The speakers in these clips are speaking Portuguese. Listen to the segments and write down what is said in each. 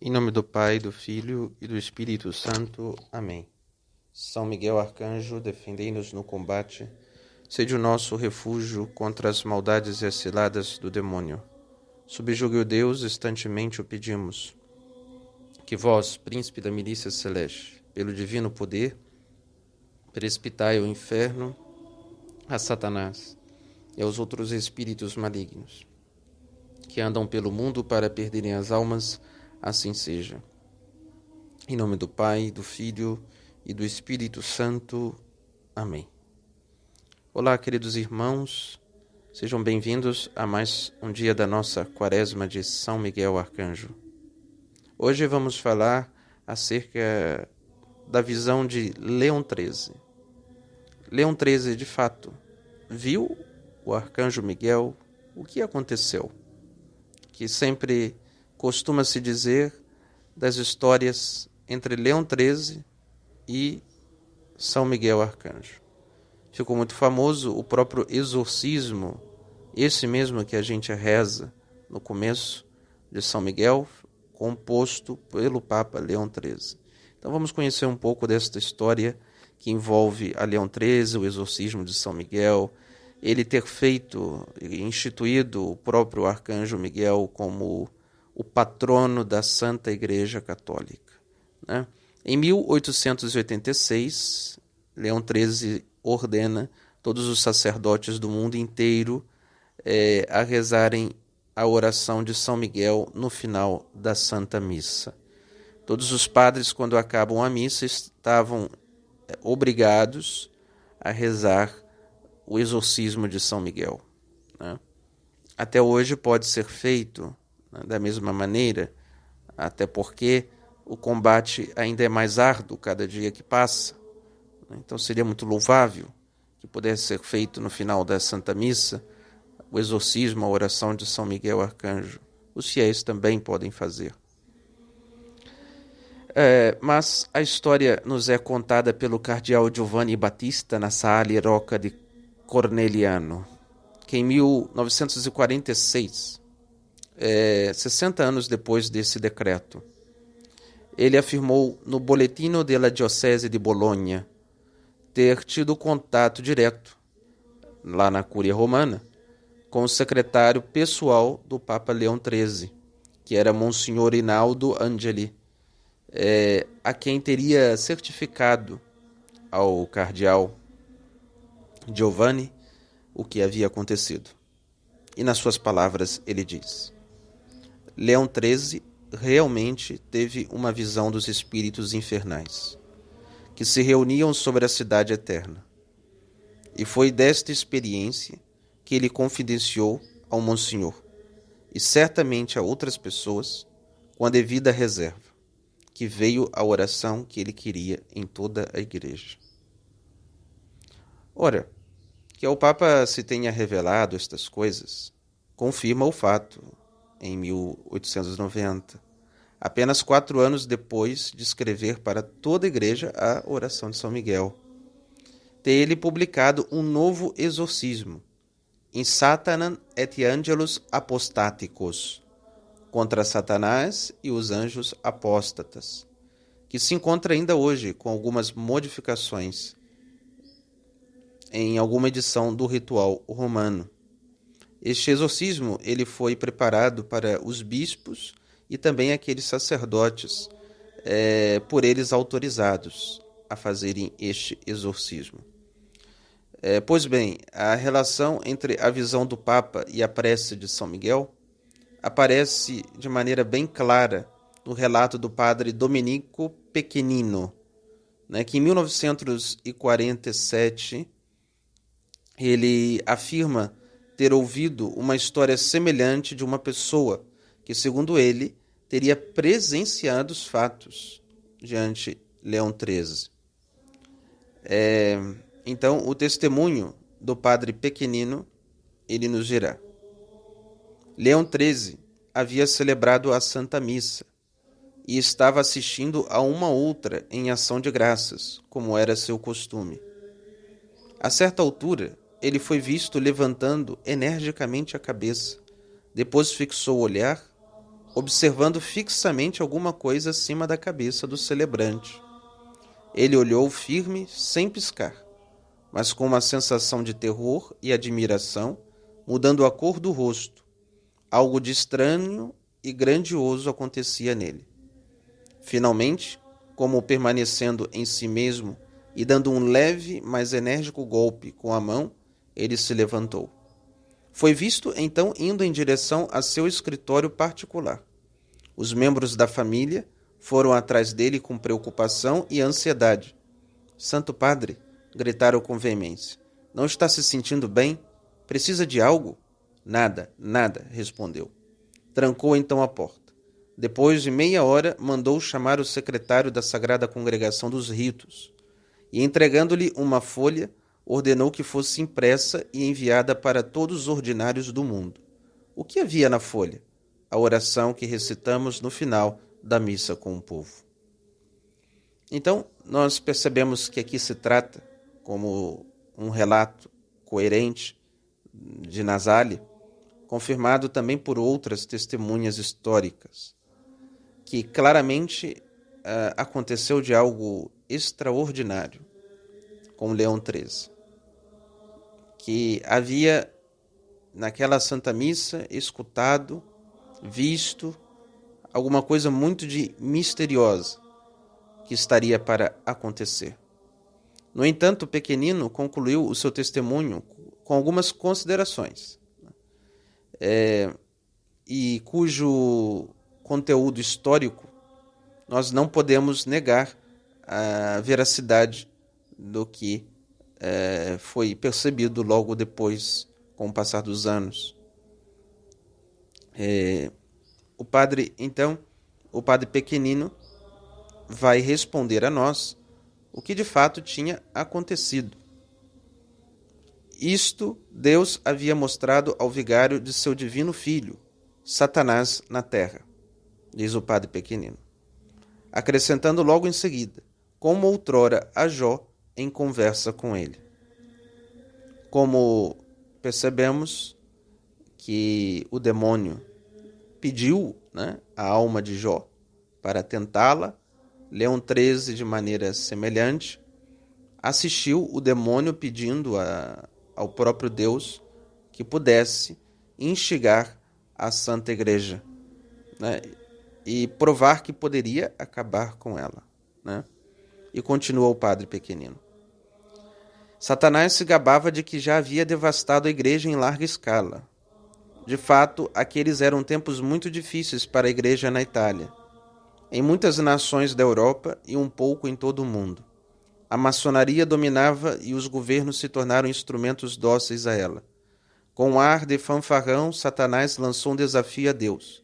Em nome do Pai, do Filho e do Espírito Santo. Amém. São Miguel Arcanjo, defendei-nos no combate, sede o nosso refúgio contra as maldades e as ciladas do demônio. Subjugue o Deus, instantemente o pedimos. Que vós, príncipe da milícia celeste, pelo divino poder, precipitai ao inferno a Satanás e aos outros espíritos malignos, que andam pelo mundo para perderem as almas. Assim seja. Em nome do Pai, do Filho e do Espírito Santo. Amém. Olá, queridos irmãos. Sejam bem-vindos a mais um dia da nossa quaresma de São Miguel Arcanjo. Hoje vamos falar acerca da visão de Leão XIII. Leão XIII, de fato, viu o Arcanjo Miguel. O que aconteceu? Que sempre costuma-se dizer das histórias entre Leão XIII e São Miguel Arcanjo. Ficou muito famoso o próprio exorcismo, esse mesmo que a gente reza no começo de São Miguel, composto pelo Papa Leão XIII. Então vamos conhecer um pouco desta história que envolve a Leão XIII, o exorcismo de São Miguel, ele ter instituído o próprio Arcanjo Miguel como o patrono da Santa Igreja Católica, né? Em 1886, Leão XIII ordena todos os sacerdotes do mundo inteiro a rezarem a oração de São Miguel no final da Santa Missa. Todos os padres, quando acabam a missa, estavam obrigados a rezar o exorcismo de São Miguel, né? Até hoje pode ser feito da mesma maneira, até porque o combate ainda é mais árduo cada dia que passa. Então seria muito louvável que pudesse ser feito no final da Santa Missa o exorcismo, a oração de São Miguel Arcanjo. Os fiéis também podem fazer. Mas a história nos é contada pelo cardeal Giovanni Battista Nassali Rocca di Corneliano, que em 1946, 60 anos depois desse decreto, ele afirmou no Boletino della Diocese de Bologna ter tido contato direto, lá na Cúria Romana, com o secretário pessoal do Papa Leão XIII, que era Monsenhor Rinaldo Angeli, a quem teria certificado ao cardeal Giovanni o que havia acontecido. E nas suas palavras ele diz: Leão XIII realmente teve uma visão dos espíritos infernais, que se reuniam sobre a cidade eterna. E foi desta experiência que ele confidenciou ao Monsenhor, e certamente a outras pessoas, com a devida reserva, que veio a oração que ele queria em toda a igreja. Ora, que ao Papa se tenha revelado estas coisas, confirma o fato, em 1890, apenas 4 anos depois de escrever para toda a igreja a oração de São Miguel, ter ele publicado um novo exorcismo, In Satanam et Angelus Apostaticos, contra Satanás e os anjos apóstatas, que se encontra ainda hoje com algumas modificações em alguma edição do ritual romano. Este exorcismo ele foi preparado para os bispos e também aqueles sacerdotes por eles autorizados a fazerem este exorcismo. Pois bem, a relação entre a visão do Papa e a prece de São Miguel aparece de maneira bem clara no relato do padre Domenico Pequenino, que em 1947 ele afirma ter ouvido uma história semelhante de uma pessoa que, segundo ele, teria presenciado os fatos diante Leão XIII. Então, o testemunho do padre Pequenino, ele nos dirá: Leão XIII havia celebrado a Santa Missa e estava assistindo a uma outra em ação de graças, como era seu costume. A certa altura, ele foi visto levantando energicamente a cabeça, depois fixou o olhar observando fixamente alguma coisa acima da cabeça do celebrante. Ele olhou firme, sem piscar, mas com uma sensação de terror e admiração, mudando a cor do rosto. Algo de estranho e grandioso acontecia nele. Finalmente, como permanecendo em si mesmo e dando um leve, mas enérgico golpe com a mão, ele se levantou. Foi visto, então, indo em direção a seu escritório particular. Os membros da família foram atrás dele com preocupação e ansiedade. Santo Padre, gritaram com veemência, não está se sentindo bem? Precisa de algo? Nada, nada, respondeu. Trancou então a porta. Depois de meia hora, mandou chamar o secretário da Sagrada Congregação dos Ritos e, entregando-lhe uma folha, ordenou que fosse impressa e enviada para todos os ordinários do mundo. O que havia na folha? A oração que recitamos no final da missa com o povo. Então, nós percebemos que aqui se trata, como um relato coerente de Nazália, confirmado também por outras testemunhas históricas, que claramente aconteceu de algo extraordinário com Leão XIII, que havia naquela Santa Missa escutado, visto alguma coisa muito misteriosa que estaria para acontecer. No entanto, o pequenino concluiu o seu testemunho com algumas considerações, e cujo conteúdo histórico nós não podemos negar a veracidade do que foi percebido logo depois, com o passar dos anos. O padre pequenino vai responder a nós o que de fato tinha acontecido. Isto Deus havia mostrado ao vigário de seu divino filho, Satanás na terra, diz o padre pequenino, acrescentando logo em seguida, como outrora a Jó em conversa com ele. Como percebemos que o demônio pediu, a alma de Jó para tentá-la, Leão XIII, de maneira semelhante, assistiu o demônio pedindo ao próprio Deus que pudesse instigar a Santa Igreja, e provar que poderia acabar com ela. E continua o padre pequenino. Satanás se gabava de que já havia devastado a Igreja em larga escala. De fato, aqueles eram tempos muito difíceis para a Igreja na Itália, em muitas nações da Europa e um pouco em todo o mundo. A maçonaria dominava e os governos se tornaram instrumentos dóceis a ela. Com um ar de fanfarrão, Satanás lançou um desafio a Deus.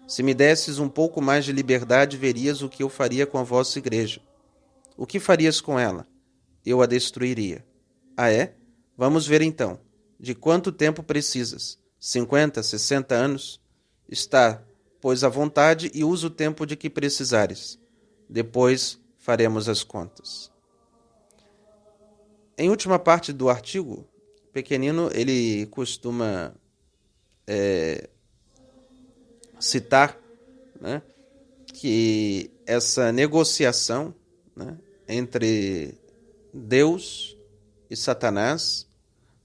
Se me desses um pouco mais de liberdade, verias o que eu faria com a vossa Igreja. O que farias com ela? Eu a destruiria. Ah, é? Vamos ver então. De quanto tempo precisas? 50, 60 anos? Está, pois, à vontade e usa o tempo de que precisares. Depois faremos as contas. Em última parte do artigo, pequenino, ele costuma citar, que essa negociação, entre Deus e Satanás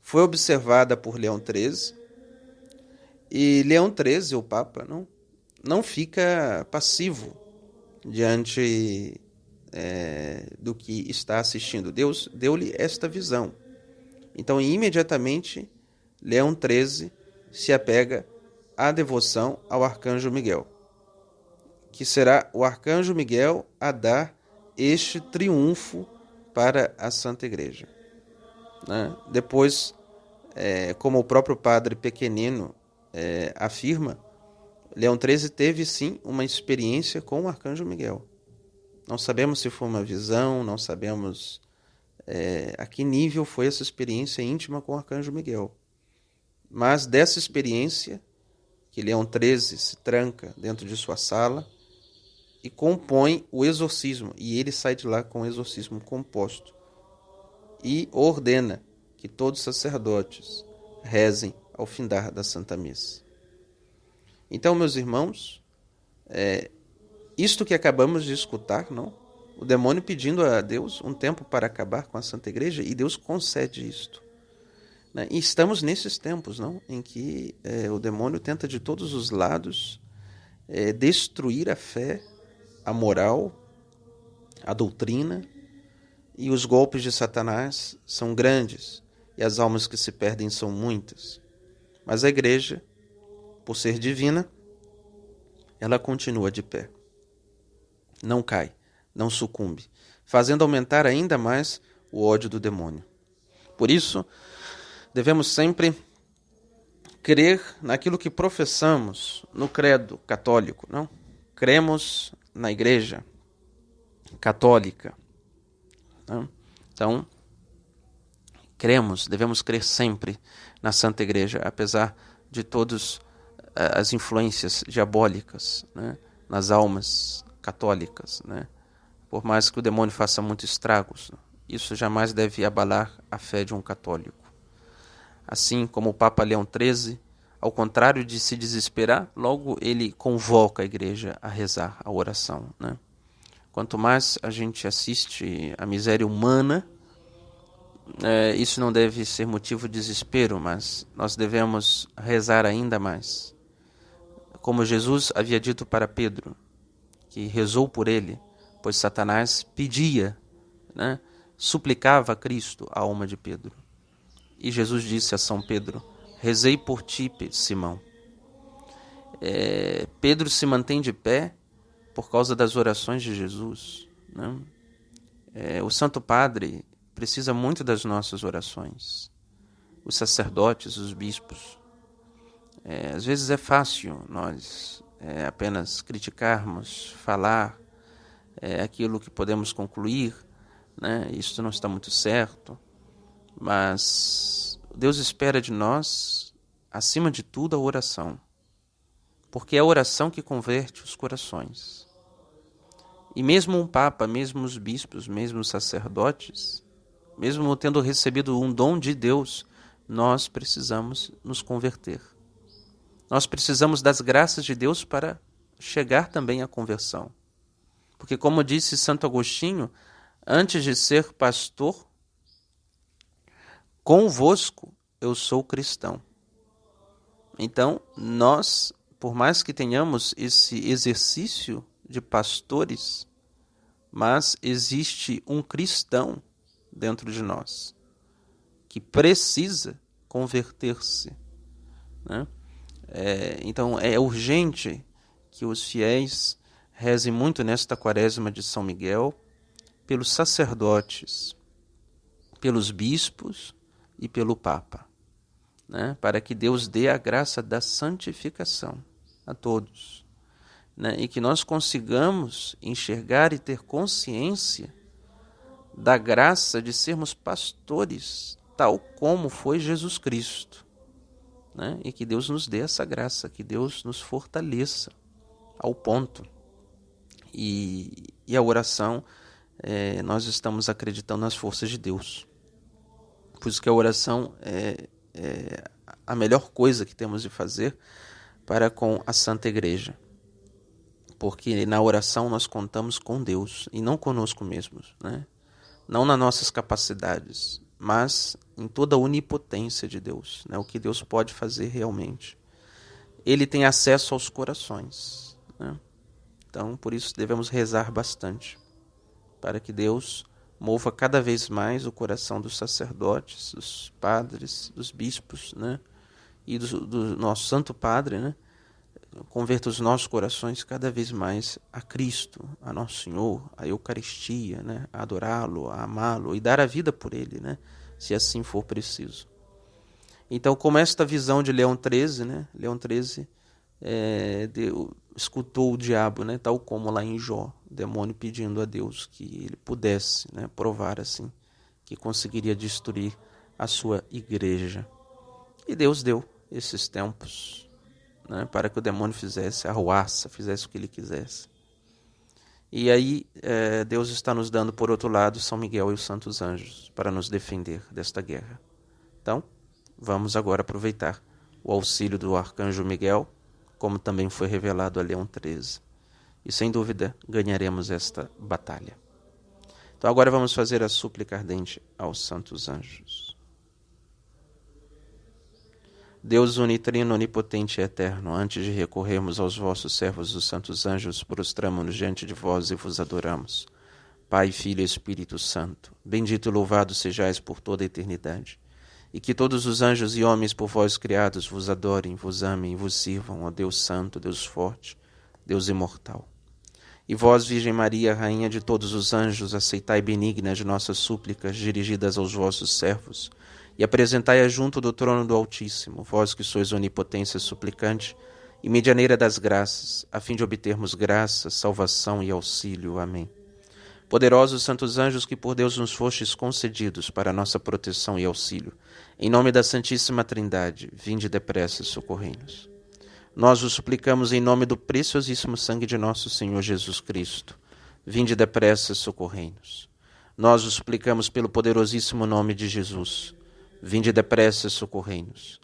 foi observada por Leão XIII, e Leão XIII, o Papa, não fica passivo diante do que está assistindo. Deus deu-lhe esta visão. Então, imediatamente, Leão XIII se apega à devoção ao Arcanjo Miguel, que será o Arcanjo Miguel a dar este triunfo para a Santa Igreja. Depois, como o próprio padre pequenino afirma, Leão XIII teve sim uma experiência com o Arcanjo Miguel. Não sabemos se foi uma visão, não sabemos a que nível foi essa experiência íntima com o Arcanjo Miguel. Mas dessa experiência, que Leão XIII se tranca dentro de sua sala e compõe o exorcismo, e ele sai de lá com o exorcismo composto e ordena que todos os sacerdotes rezem ao findar da Santa Missa. Então, meus irmãos, Isto que acabamos de escutar, não? O demônio pedindo a Deus um tempo para acabar com a Santa Igreja, e Deus concede isto. Né? E estamos nesses tempos, não? Em que o demônio tenta de todos os lados destruir a fé, a moral, a doutrina, e os golpes de Satanás são grandes, e as almas que se perdem são muitas. Mas a Igreja, por ser divina, ela continua de pé. Não cai, não sucumbe, fazendo aumentar ainda mais o ódio do demônio. Por isso, devemos sempre crer naquilo que professamos no credo católico, não? Cremos na Igreja católica. Não? Então, devemos crer sempre na Santa Igreja, apesar de todas as influências diabólicas, né, nas almas católicas, né? Por mais que o demônio faça muitos estragos, isso jamais deve abalar a fé de um católico. Assim como o Papa Leão XIII, ao contrário de se desesperar, logo ele convoca a Igreja a rezar a oração, né? Quanto mais a gente assiste à miséria humana, isso não deve ser motivo de desespero, mas nós devemos rezar ainda mais. Como Jesus havia dito para Pedro, que rezou por ele, pois Satanás pedia, né, suplicava a Cristo a alma de Pedro. E Jesus disse a São Pedro: rezei por ti, Simão. Pedro se mantém de pé por causa das orações de Jesus, né? O Santo Padre precisa muito das nossas orações. Os sacerdotes, os bispos. Às vezes é fácil nós apenas criticarmos, falar aquilo que podemos concluir, né? Isso não está muito certo, mas Deus espera de nós, acima de tudo, a oração, porque é a oração que converte os corações. E mesmo um Papa, mesmo os bispos, mesmo os sacerdotes, mesmo tendo recebido um dom de Deus, nós precisamos nos converter. Nós precisamos das graças de Deus para chegar também à conversão. Porque, como disse Santo Agostinho, antes de ser pastor, convosco eu sou cristão. Então, nós, por mais que tenhamos esse exercício de pastores, mas existe um cristão dentro de nós que precisa converter-se, né? Então é urgente que os fiéis rezem muito nesta quaresma de São Miguel pelos sacerdotes, pelos bispos e pelo Papa, né? Para que Deus dê a graça da santificação a todos, né? E que nós consigamos enxergar e ter consciência da graça de sermos pastores, tal como foi Jesus Cristo, né? E que Deus nos dê essa graça, que Deus nos fortaleça ao ponto. E a oração, nós estamos acreditando nas forças de Deus. Por isso que a oração é a melhor coisa que temos de fazer para com a Santa Igreja. Porque na oração nós contamos com Deus e não conosco mesmos, né? Não nas nossas capacidades, mas em toda a onipotência de Deus, né? O que Deus pode fazer realmente. Ele tem acesso aos corações, né? Então, por isso devemos rezar bastante, para que Deus mova cada vez mais o coração dos sacerdotes, dos padres, dos bispos, né? E do nosso Santo Padre, né? Converta os nossos corações cada vez mais a Cristo, a Nosso Senhor, a Eucaristia, né? A adorá-lo, a amá-lo e dar a vida por Ele, né? Se assim for preciso. Então, como esta visão de Leão XIII, né? Leão XIII escutou o diabo, né? Tal como lá em Jó, o demônio pedindo a Deus que ele pudesse, né? Provar assim que conseguiria destruir a sua igreja. E Deus deu esses tempos, né, para que o demônio fizesse a arruaça, fizesse o que ele quisesse. E aí Deus está nos dando, por outro lado, São Miguel e os santos anjos para nos defender desta guerra. Então, vamos agora aproveitar o auxílio do arcanjo Miguel, como também foi revelado a Leão XIII. e, sem dúvida, ganharemos esta batalha. Então agora vamos fazer a súplica ardente aos santos anjos. Deus unitrino, onipotente e eterno, antes de recorrermos aos vossos servos, os santos anjos, prostramo-nos diante de vós e vos adoramos. Pai, Filho e Espírito Santo, bendito e louvado sejais por toda a eternidade. E que todos os anjos e homens por vós criados vos adorem, vos amem e vos sirvam, ó Deus Santo, Deus Forte, Deus Imortal. E vós, Virgem Maria, Rainha de todos os anjos, aceitai benignas nossas súplicas dirigidas aos vossos servos, e apresentai-as junto do trono do Altíssimo, vós que sois onipotência suplicante e medianeira das graças, a fim de obtermos graça, salvação e auxílio. Amém. Poderosos santos anjos que por Deus nos fostes concedidos para a nossa proteção e auxílio, em nome da Santíssima Trindade, vinde depressa e socorrei-nos. Nós vos suplicamos em nome do preciosíssimo sangue de nosso Senhor Jesus Cristo, vinde depressa e socorrei-nos. Nós vos suplicamos pelo poderosíssimo nome de Jesus, vinde depressa e socorrei-nos.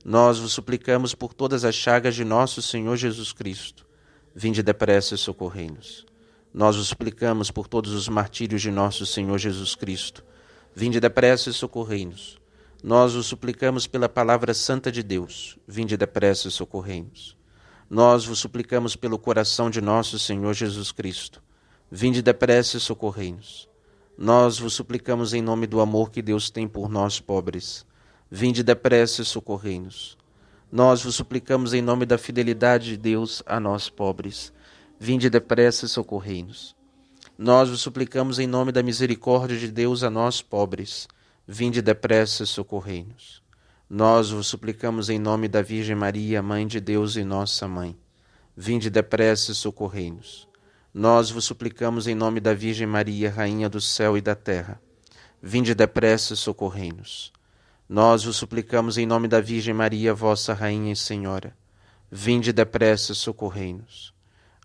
Nós vos suplicamos por todas as chagas de nosso Senhor Jesus Cristo, vinde depressa e socorrei-nos. Nós vos suplicamos por todos os martírios de nosso Senhor Jesus Cristo, vinde depressa e socorrei-nos. Nós vos suplicamos pela palavra santa de Deus, vinde depressa e socorrei-nos. Nós vos suplicamos pelo coração de nosso Senhor Jesus Cristo, vinde depressa e socorrei-nos. Nós vos suplicamos em nome do amor que Deus tem por nós pobres, vinde depressa e socorrei-nos. Nós vos suplicamos em nome da fidelidade de Deus a nós pobres, vinde depressa e socorrei-nos. Nós vos suplicamos em nome da misericórdia de Deus a nós pobres, vinde depressa e socorrei-nos. Nós vos suplicamos em nome da Virgem Maria, Mãe de Deus e nossa Mãe, vinde depressa e socorrei-nos. Nós vos suplicamos em nome da Virgem Maria, Rainha do céu e da terra, vinde depressa e socorrei-nos. Nós vos suplicamos em nome da Virgem Maria, vossa Rainha e Senhora, vinde depressa e socorrei-nos.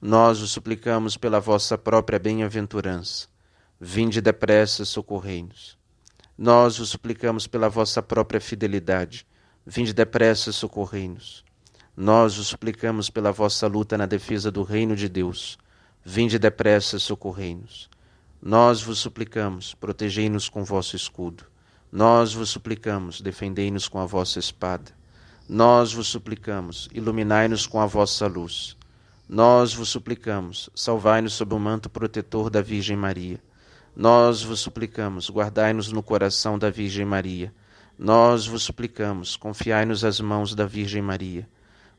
Nós vos suplicamos pela vossa própria bem-aventurança, vinde depressa e socorrei-nos. Nós vos suplicamos pela vossa própria fidelidade, vinde depressa e socorrei-nos. Nós vos suplicamos pela vossa luta na defesa do reino de Deus, vinde depressa e socorrei-nos. Nós vos suplicamos, protegei-nos com vosso escudo. Nós vos suplicamos, defendei-nos com a vossa espada. Nós vos suplicamos, iluminai-nos com a vossa luz. Nós vos suplicamos, salvai-nos sob o manto protetor da Virgem Maria. Nós vos suplicamos, guardai-nos no coração da Virgem Maria. Nós vos suplicamos, confiai-nos às mãos da Virgem Maria.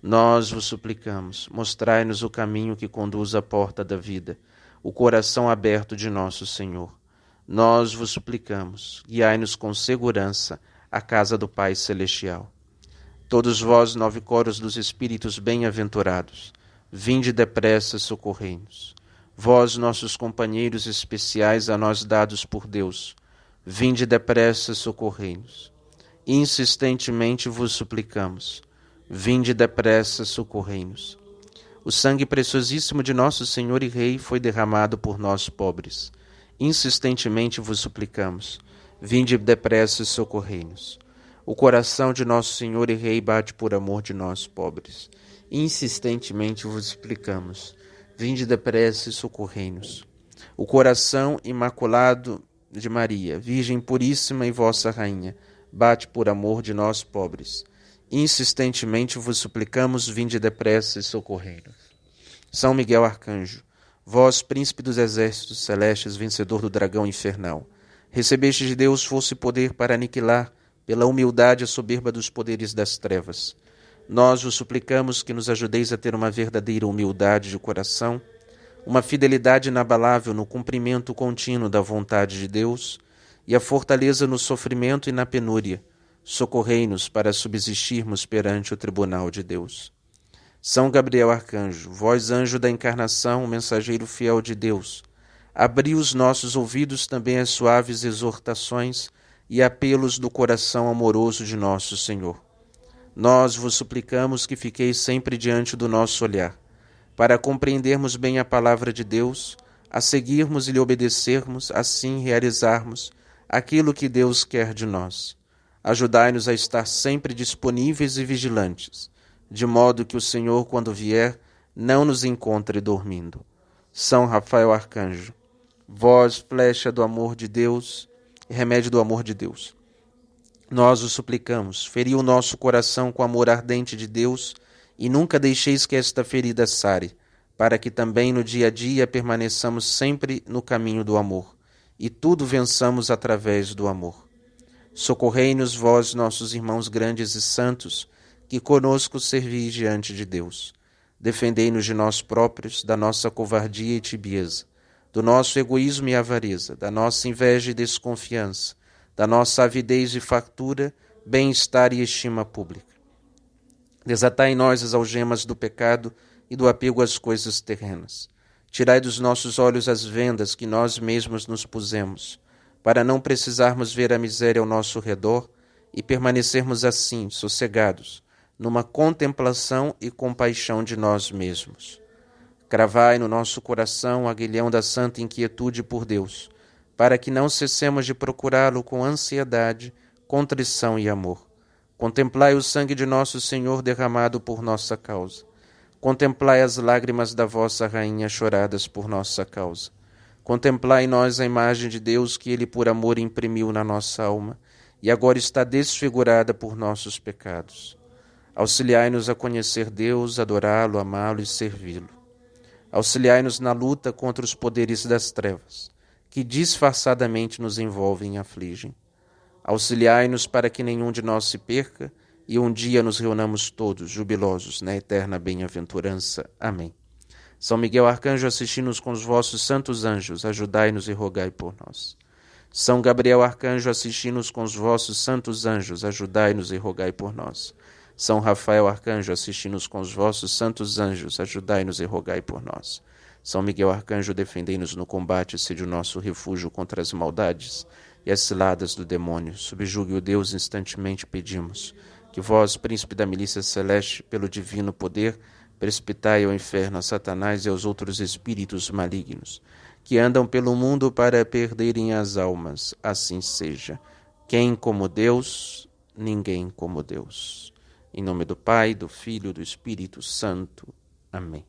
Nós vos suplicamos, mostrai-nos o caminho que conduz à porta da vida, o coração aberto de nosso Senhor. Nós vos suplicamos, guiai-nos com segurança à casa do Pai Celestial. Todos vós, 9 coros dos Espíritos bem-aventurados, vinde depressa socorrei-nos. Vós, nossos companheiros especiais a nós dados por Deus, vinde depressa socorrei-nos. Insistentemente vos suplicamos, vinde depressa socorrei-nos. O sangue preciosíssimo de nosso Senhor e Rei foi derramado por nós pobres. Insistentemente vos suplicamos, vinde depressa socorrei-nos. O coração de nosso Senhor e Rei bate por amor de nós pobres. Insistentemente vos suplicamos, vinde depressa socorrei-nos. O coração imaculado de Maria, Virgem puríssima e vossa Rainha, bate por amor de nós pobres. Insistentemente vos suplicamos, vinde depressa e socorrei-nos. São Miguel Arcanjo, vós, príncipe dos exércitos celestes, vencedor do dragão infernal, recebeste de Deus força e poder para aniquilar, pela humildade, a soberba dos poderes das trevas. Nós vos suplicamos que nos ajudeis a ter uma verdadeira humildade de coração, uma fidelidade inabalável no cumprimento contínuo da vontade de Deus e a fortaleza no sofrimento e na penúria. Socorrei-nos para subsistirmos perante o tribunal de Deus. São Gabriel Arcanjo, vós anjo da encarnação, mensageiro fiel de Deus, abri os nossos ouvidos também às suaves exortações e apelos do coração amoroso de nosso Senhor. Nós vos suplicamos que fiqueis sempre diante do nosso olhar, para compreendermos bem a palavra de Deus, a seguirmos e lhe obedecermos, assim realizarmos aquilo que Deus quer de nós. Ajudai-nos a estar sempre disponíveis e vigilantes, de modo que o Senhor, quando vier, não nos encontre dormindo. São Rafael Arcanjo, vós, flecha do amor de Deus e remédio do amor de Deus, nós o suplicamos, feri o nosso coração com o amor ardente de Deus e nunca deixeis que esta ferida sare, para que também no dia a dia permaneçamos sempre no caminho do amor e tudo vençamos através do amor. Socorrei-nos vós, nossos irmãos grandes e santos, que conosco servis diante de Deus. Defendei-nos de nós próprios, da nossa covardia e tibieza, do nosso egoísmo e avareza, da nossa inveja e desconfiança, da nossa avidez e fartura, bem-estar e estima pública. Desatai em nós as algemas do pecado e do apego às coisas terrenas. Tirai dos nossos olhos as vendas que nós mesmos nos pusemos, para não precisarmos ver a miséria ao nosso redor e permanecermos assim, sossegados, numa contemplação e compaixão de nós mesmos. Cravai no nosso coração o aguilhão da santa inquietude por Deus, para que não cessemos de procurá-lo com ansiedade, contrição e amor. Contemplai o sangue de nosso Senhor derramado por nossa causa. Contemplai as lágrimas da vossa Rainha choradas por nossa causa. Contemplai em nós a imagem de Deus que Ele por amor imprimiu na nossa alma e agora está desfigurada por nossos pecados. Auxiliai-nos a conhecer Deus, adorá-lo, amá-lo e servi-lo. Auxiliai-nos na luta contra os poderes das trevas, que disfarçadamente nos envolvem e afligem. Auxiliai-nos para que nenhum de nós se perca e um dia nos reunamos todos, jubilosos, na eterna bem-aventurança. Amém. São Miguel Arcanjo, assisti-nos com os vossos santos anjos, ajudai-nos e rogai por nós. São Gabriel Arcanjo, assisti-nos com os vossos santos anjos, ajudai-nos e rogai por nós. São Rafael Arcanjo, assisti-nos com os vossos santos anjos, ajudai-nos e rogai por nós. São Miguel Arcanjo, defendei-nos no combate, sede o nosso refúgio contra as maldades e as ciladas do demônio. Subjugue o Deus, instantemente pedimos, que vós, príncipe da milícia celeste, pelo divino poder, precipitai ao inferno a Satanás e aos outros espíritos malignos, que andam pelo mundo para perderem as almas. Assim seja. Quem como Deus? Ninguém como Deus. Em nome do Pai, do Filho e do Espírito Santo. Amém.